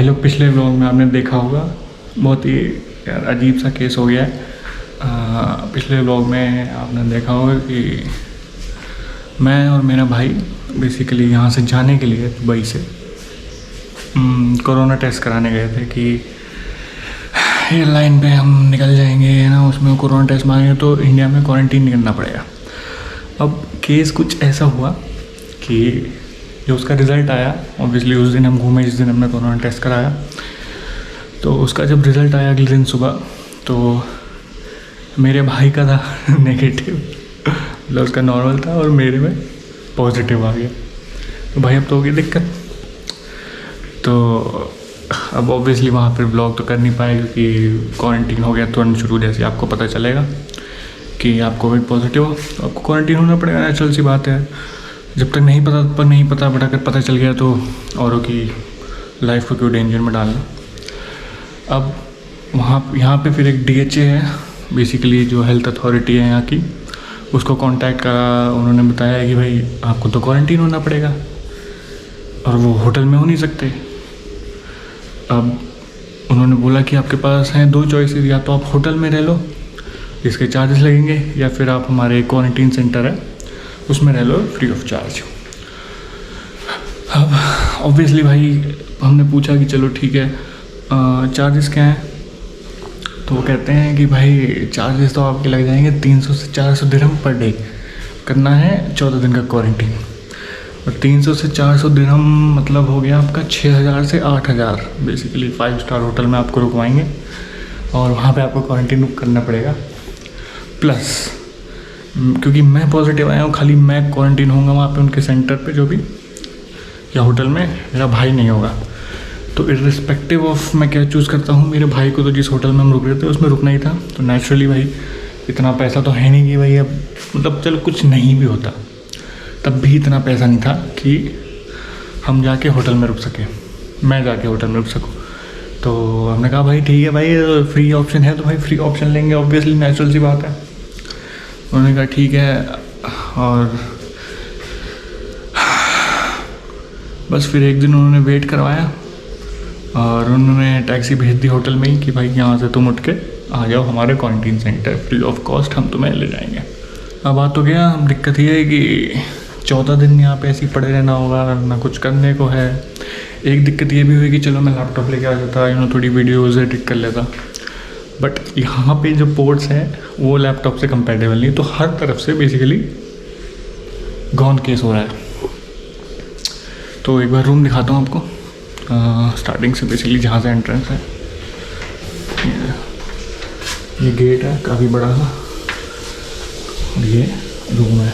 भाई लोग पिछले व्लॉग में आपने देखा होगा, बहुत ही यार अजीब सा केस हो गया है। पिछले व्लॉग में आपने देखा होगा कि मैं और मेरा भाई बेसिकली यहाँ से जाने के लिए दुबई से कोरोना टेस्ट कराने गए थे कि एयरलाइन पे हम निकल जाएंगे ना, उसमें कोरोना टेस्ट मांगेंगे तो इंडिया में क्वारंटीन नहीं करना पड़ेगा। अब केस कुछ ऐसा हुआ कि जो उसका रिज़ल्ट आया, ऑब्वियसली उस दिन हम घूमे जिस दिन हमने कोरोना टेस्ट कराया, तो उसका जब रिज़ल्ट आया अगले दिन सुबह, तो मेरे भाई का था नेगेटिव, मतलब उसका नॉर्मल था और मेरे में पॉजिटिव आ गया। तो भाई अब तो होगी दिक्कत। तो अब ऑब्वियसली वहाँ पर ब्लॉग तो कर नहीं पाए क्योंकि क्वारंटीन हो गया तुरंत शुरू। जैसे आपको पता चलेगा कि आप कोविड पॉजिटिव हो तो आपको क्वारंटीन होना पड़ेगा, नेचुरल सी बात है। जब तक नहीं पता बट अगर पता चल गया तो औरों की लाइफ को क्यों डेंजर में डालना। अब यहाँ पे फिर एक DHA है, बेसिकली जो हेल्थ अथॉरिटी है यहाँ की, उसको कांटेक्ट करा। उन्होंने बताया कि भाई आपको तो क्वारंटीन होना पड़ेगा और वो होटल में हो नहीं सकते। अब उन्होंने बोला कि आपके पास हैं 2 चॉइसेस, या तो आप होटल में रह लो जिसके चार्जेस लगेंगे, या फिर आप हमारे क्वारंटीन सेंटर है उसमें रह लो फ्री ऑफ चार्ज। अब ऑब्वियसली भाई हमने पूछा कि चलो ठीक है चार्जेस क्या हैं, तो वो कहते हैं कि भाई चार्जेस तो आपके लग जाएंगे 300 से 400 दिरहम पर डे। करना है 14 दिन का क्वारंटीन, और 300 से 400 दिरहम मतलब हो गया आपका 6000 से 8000। बेसिकली 5 स्टार होटल में आपको रुकवाएंगे और वहाँ पे आपको क्वारंटीन करना पड़ेगा। प्लस क्योंकि मैं पॉजिटिव आया हूँ, खाली मैं क्वारंटीन होऊंगा वहाँ पे उनके सेंटर पे जो भी, या होटल में, मेरा भाई नहीं होगा। तो इर्रिस्पेक्टिव ऑफ मैं क्या चूज़ करता हूँ, मेरे भाई को तो जिस होटल में हम रुक रहे थे उसमें रुकना ही था। तो नेचुरली भाई इतना पैसा तो है नहीं कि भाई अब मतलब चलो कुछ नहीं भी होता तब भी इतना पैसा नहीं था कि हम जाके होटल में रुक सकें, मैं जाके होटल में रुक सकूँ। तो हमने कहा भाई ठीक है भाई, फ्री ऑप्शन है तो भाई फ्री ऑप्शन लेंगे, ऑब्वियसली नेचुरल सी बात है। उन्होंने कहा ठीक है, और बस फिर एक दिन उन्होंने वेट करवाया और उन्होंने टैक्सी भेज दी होटल में ही कि भाई यहाँ से तुम उठ के आ जाओ हमारे quarantine centre, free of cost हम तुम्हें ले जाएंगे। अब बात तो गया, दिक्कत ये है कि 14 दिन यहाँ पे ऐसे ही पड़े रहना होगा, ना कुछ करने को है। एक दिक्कत ये भी हुई कि चलो मैं लैपटॉप लेके आ जाता, थोड़ी वीडियोज़ एडिट कर लेता, बट यहाँ पे जो पोर्ट्स हैं वो लैपटॉप से कंपैटिबल नहीं, तो हर तरफ से बेसिकली गॉन केस हो रहा है। तो एक बार रूम दिखाता हूँ आपको, स्टार्टिंग से बेसिकली जहाँ से एंट्रेंस है, ये गेट है काफ़ी बड़ा सा, और ये रूम है।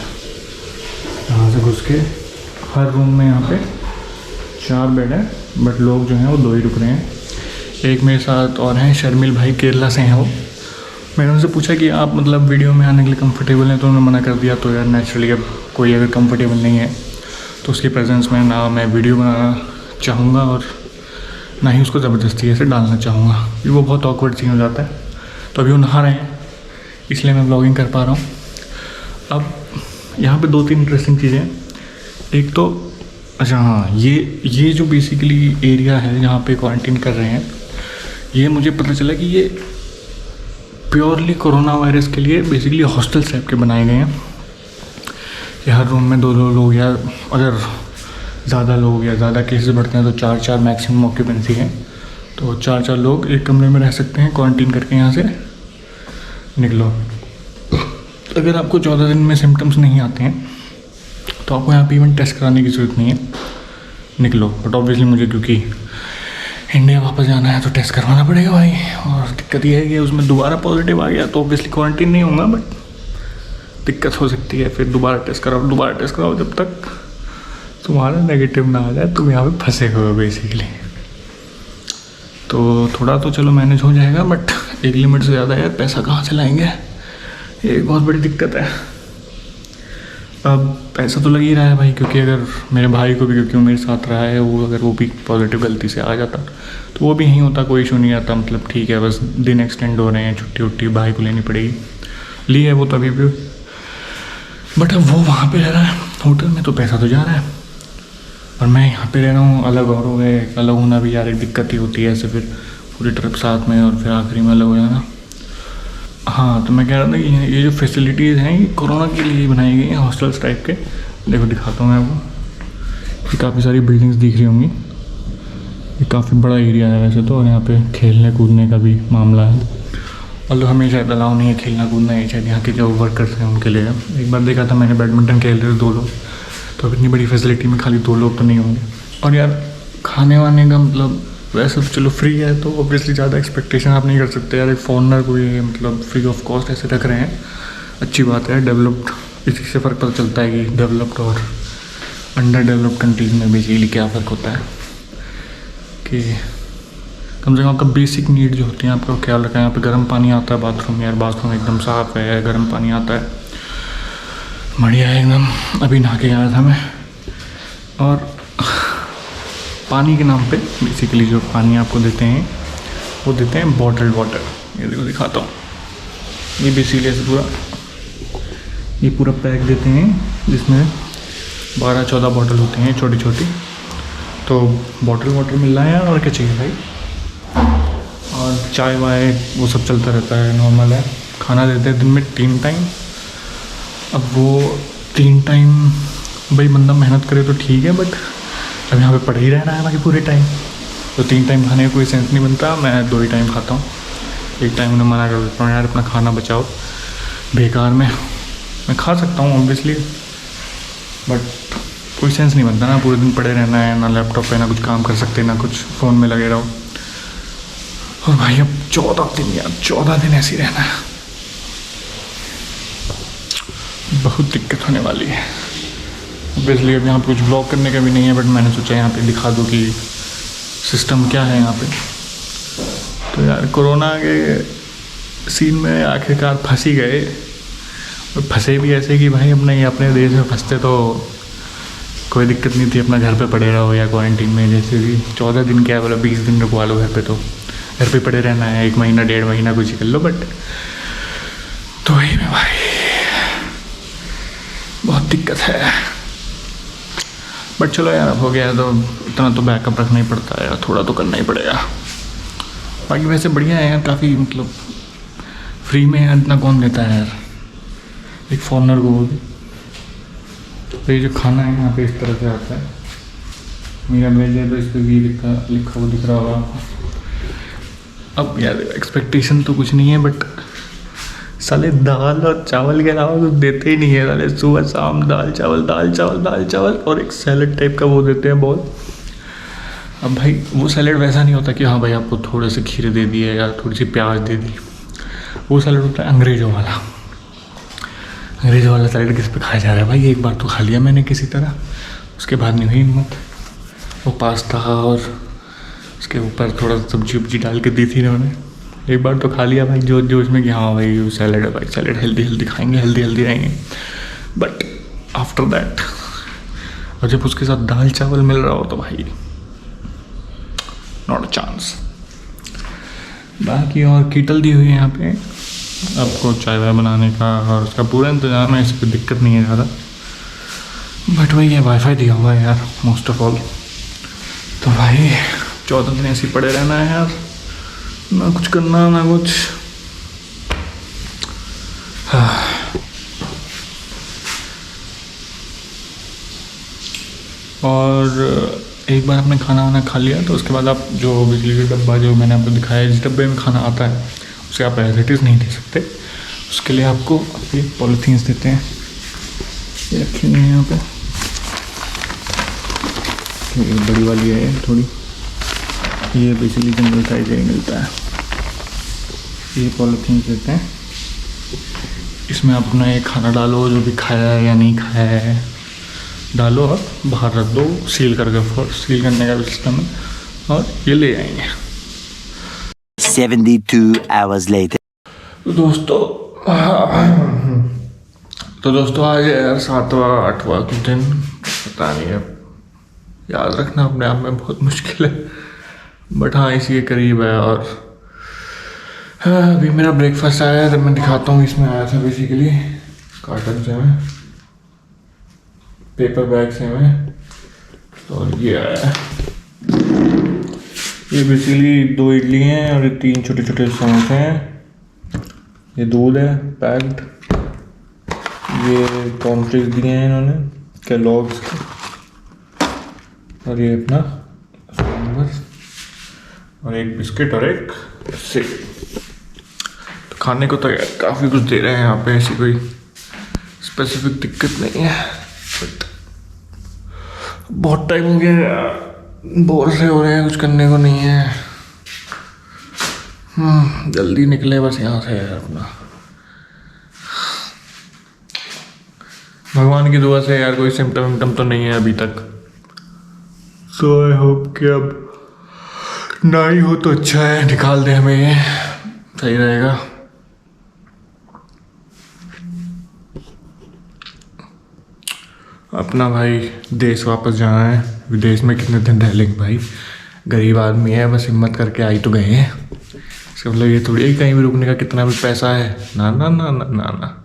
यहाँ से घुस के हर रूम में यहाँ पे 4 बेड है, बट लोग जो हैं वो 2 ही रुक रहे हैं। एक मेरे साथ और हैं, शर्मिल भाई, केरला से हैं वो। मैंने उनसे पूछा कि आप मतलब वीडियो में आने के लिए कंफर्टेबल हैं, तो उन्होंने मना कर दिया। तो यार नेचुरली अब कोई अगर कंफर्टेबल नहीं है तो उसकी प्रेजेंस में ना मैं वीडियो बनाना चाहूँगा और ना ही उसको ज़बरदस्ती ऐसे डालना चाहूँगा, क्योंकि वो बहुत ऑकवर्ड सीन हो जाता है। तो अभी वो नहा रहे हैं इसलिए मैं व्लॉगिंग कर पा रहा हूँ। अब यहाँ पे 2-3 इंटरेस्टिंग चीज़ें हैं। एक तो अच्छा हाँ, ये जो बेसिकली एरिया है जहाँ पे क्वारंटीन कर रहे हैं, ये मुझे पता चला कि ये प्योरली कोरोना वायरस के लिए बेसिकली हॉस्टल्स टाइप के बनाए गए हैं कि हर रूम में 2-2 लोग, या अगर ज़्यादा लोग या ज़्यादा केसेस बढ़ते हैं तो 4-4 मैक्सिमम ऑक्यूपेंसी है। तो 4-4 लोग एक कमरे में रह सकते हैं क्वारंटीन करके। यहाँ से निकलो, अगर आपको 14 दिन में सिम्टम्स नहीं आते हैं तो आपको यहाँ पे इवन टेस्ट कराने की ज़रूरत नहीं है, निकलो। बट ऑब्वियसली मुझे क्योंकि इंडिया वापस जाना है तो टेस्ट करवाना पड़ेगा भाई, और दिक्कत ये है कि उसमें दोबारा पॉजिटिव आ गया तो ऑब्वियसली क्वारंटीन नहीं होगा, बट दिक्कत हो सकती है। फिर दोबारा टेस्ट कराओ जब तक तुम्हारा नेगेटिव ना आ जाए, तुम यहाँ पे फंसे हुए हो बेसिकली। तो थोड़ा तो चलो मैनेज हो जाएगा, बट एक लिमिट से ज़्यादा यार पैसा कहाँ से लाएंगे, ये एक बहुत बड़ी दिक्कत है। अब पैसा तो लग ही रहा है भाई, क्योंकि अगर मेरे भाई को भी, क्योंकि वो मेरे साथ रहा है, वो अगर वो भी पॉजिटिव गलती से आ जाता तो वो भी यहीं होता, कोई इशू नहीं आता। मतलब ठीक है, बस दिन एक्सटेंड हो रहे हैं, छुट्टी भाई को लेनी पड़ेगी, ली है वो तो अभी भी, बट अब वो वहाँ पे रह रहा है होटल में, तो पैसा तो जा रहा है। और मैं यहाँ पे रह रहा हूँ अलग और हो गए। अलग होना भी यार एक दिक्कत ही होती है, ऐसे फिर पूरी ट्रिप साथ में और फिर आखिरी में अलग हो जाना। हाँ, तो मैं कह रहा था कि ये जो फैसिलिटीज़ हैं ये कोरोना के लिए बनाई गई हैं, हॉस्टल्स टाइप के। देखो दिखाता हूँ मैं आपको, ये काफ़ी सारी बिल्डिंग्स दिख रही होंगी। ये काफ़ी बड़ा एरिया है वैसे तो, और यहाँ पे खेलने कूदने का भी मामला है। और हमें शायद अलाउ नहीं है खेलना कूदना, ये शायद यहाँ के जो वर्कर्स हैं उनके लिए। एक बार देखा था मैंने, बैडमिंटन खेल रहे थे 2 लोग, तो अब इतनी बड़ी फैसिलिटी में खाली 2 लोग तो नहीं होंगे। और यार खाने वाने का मतलब वैसे तो चलो फ्री है, तो ऑब्वियसली ज़्यादा एक्सपेक्टेशन आप नहीं कर सकते यार। एक फॉरनर को ये मतलब फ्री ऑफ कॉस्ट ऐसे रख रहे हैं, अच्छी बात है। डेवलप्ड, इसी से फ़र्क पता चलता है कि डेवलप्ड और अंडर डेवलप्ड कंट्रीज़ में बेसिकली क्या फ़र्क होता है, कि कम से कम आपका बेसिक नीड जो होती है आपका ख्याल रखा है। यहाँ पे गर्म पानी आता है बाथरूम, यार बाथरूम एकदम साफ़ है, गर्म पानी आता है, बढ़िया है एकदम। अभी नहा के आया था मैं। और पानी के नाम पे बेसिकली जो पानी आपको देते हैं वो देते हैं बॉटल्ड वाटर। ये देखो दिखाता हूँ, ये बेसिकली ऐसे पूरा पैक देते हैं जिसमें 12-14 बॉटल होती हैं छोटी छोटी। तो बॉटल वाटर मिल रहा है यार, और क्या चाहिए भाई। और चाय वाय वो सब चलता रहता है, नॉर्मल है। खाना देते हैं दिन में 3 टाइम। अब वो 3 टाइम भाई बंदा मेहनत करे तो ठीक है, बट अब यहाँ पे पड़ ही रहना है भाई पूरे टाइम, तो 3 टाइम खाने का कोई सेंस नहीं बनता। मैं 2 ही टाइम खाता हूँ, 1 टाइम उन्हें मना कर देता हूँ यार अपना खाना बचाओ बेकार में। मैं खा सकता हूँ ऑब्वियसली, बट कोई सेंस नहीं बनता ना, पूरे दिन पड़े रहना है, ना लैपटॉप पे ना कुछ काम कर सकते, ना कुछ फ़ोन में लगे रहो। और भाई अब 14 दिन यार, 14 दिन ऐसे ही रहना है, बहुत दिक्कत होने वाली है। ऑब्वियसली अब यहाँ पे कुछ ब्लॉग करने का भी नहीं है, बट मैंने सोचा यहाँ पे दिखा दूँ कि सिस्टम क्या है यहाँ पे। तो यार कोरोना के सीन में आखिरकार फंस ही गए, और फंसे भी ऐसे कि भाई अपने देश में फंसते तो कोई दिक्कत नहीं थी, अपना घर पे पड़े रहो या क्वारंटीन में। जैसे कि 14 दिन क्या है, बोला 20 दिन रुकवा लो घर पे, तो घर पे पड़े रहना है 1 महीना 1.5 महीना कुछ ही कर लो। बट तो वही में भाई बहुत दिक्कत है, बट चलो यार अब हो गया है, तो इतना तो बैकअप रखना ही पड़ता है यार, थोड़ा तो करना ही पड़ेगा। बाकी वैसे बढ़िया है यार, काफ़ी मतलब फ्री में यार, इतना कौन देता है यार एक फॉरनर को वो भी। तो ये जो खाना है यहाँ पे इस तरह से आता है, मेरा वेज है तो इस पर भी लिखा वो दिख रहा होगा। अब यार एक्सपेक्टेशन तो कुछ नहीं है, बट साले दाल और चावल के अलावा कुछ देते ही नहीं है साले। सुबह शाम दाल चावल दाल चावल दाल चावल, और एक सैलड टाइप का वो देते हैं बहुत। अब भाई वो सैलड वैसा नहीं होता कि हाँ भाई आपको थोड़े से खीरे दे दिए या थोड़ी सी प्याज दे दी। वो सैलड होता है अंग्रेज़ों वाला। अंग्रेज़ों वाला सैलड किस पे खाया जा रहा है भाई, एक बार तो खा लिया मैंने किसी तरह, उसके बाद नहीं हुई हिम्मत। वो पास्ता और उसके ऊपर थोड़ा सब्जी वब्जी डाल के दी थी उन्होंने, एक बार तो खा लिया भाई जोश जोश में कि हाँ भाई ये सैलड है भाई, सैलड हेल्दी खाएंगे, हेल्दी रहेंगे। बट आफ्टर दैट, और जब उसके साथ दाल चावल मिल रहा हो तो भाई नॉट अ चांस। बाकी और कीटल दी हुई है यहाँ पे आपको चाय वाय बनाने का, और उसका पूरा इंतजाम है, इस पर दिक्कत नहीं है ज़्यादा। बट वही है, वाईफाई दिया हुआ है यार मोस्ट ऑफ ऑल। तो भाई 14 दिन ऐसे ही पड़े रहना है यार, ना कुछ करना ना कुछ। और एक बार आपने खाना वाना खा लिया तो उसके बाद आप जो बिजली का डब्बा जो मैंने आपको दिखाया, जिस डब्बे में खाना आता है उसे आप एज इट इज़ नहीं दे सकते। उसके लिए आपको ये पॉलीथीन्स देते हैं, ये रखी हुई है यहाँ पे, ये बड़ी वाली है थोड़ी, ये बेसिकली जनरल साइज ही मिलता है। ये पॉलीथीन्स देते हैं, इसमें आप अपना ये खाना डालो, जो भी खाया है या नहीं खाया है डालो और बाहर रख दो सील करके। सील करने का भी सिस्टम है, और ये ले आएंगे। 72 hours later. तो दोस्तों आज यार 7वां 8वां कुछ दिन, पता नहीं है, याद रखना अपने आप में बहुत मुश्किल है, बट हाँ इसी के करीब है। और अभी मेरा ब्रेकफास्ट आया है, तो मैं दिखाता हूँ। इसमें आया था बेसिकली कार्टन से में, पेपर बैग से में, और ये आया, ये बेसिकली 2 इडली हैं और ये 3 छोटे छोटे समोसे हैं। ये दूध है पैक्ड, ये कॉर्नफ्लेक्स दिए हैं इन्होंने केलॉग्स के, और ये अपना सांभर और एक बिस्किट और एक सेब। तो खाने को तो काफ़ी कुछ दे रहे हैं यहाँ पे, ऐसी कोई स्पेसिफिक दिक्कत नहीं है। बट बहुत टाइम हो गया यार, बोर से हो रहे हैं, कुछ करने को नहीं है। जल्दी निकले बस यहाँ से यार अपना। भगवान की दुआ से यार कोई सिम्टम विम्टम तो नहीं है अभी तक। सो आई होप कि अब ना ही हो तो अच्छा है, निकाल दे हमें, ये सही रहेगा। अपना भाई देश वापस जाना है, विदेश में कितने दिन रह लेंगे भाई, गरीब आदमी है, बस हिम्मत करके आई तो गए हैं। इसका मतलब ये थोड़ी कहीं भी रुकने का कितना भी पैसा है, ना ना ना ना ना ना।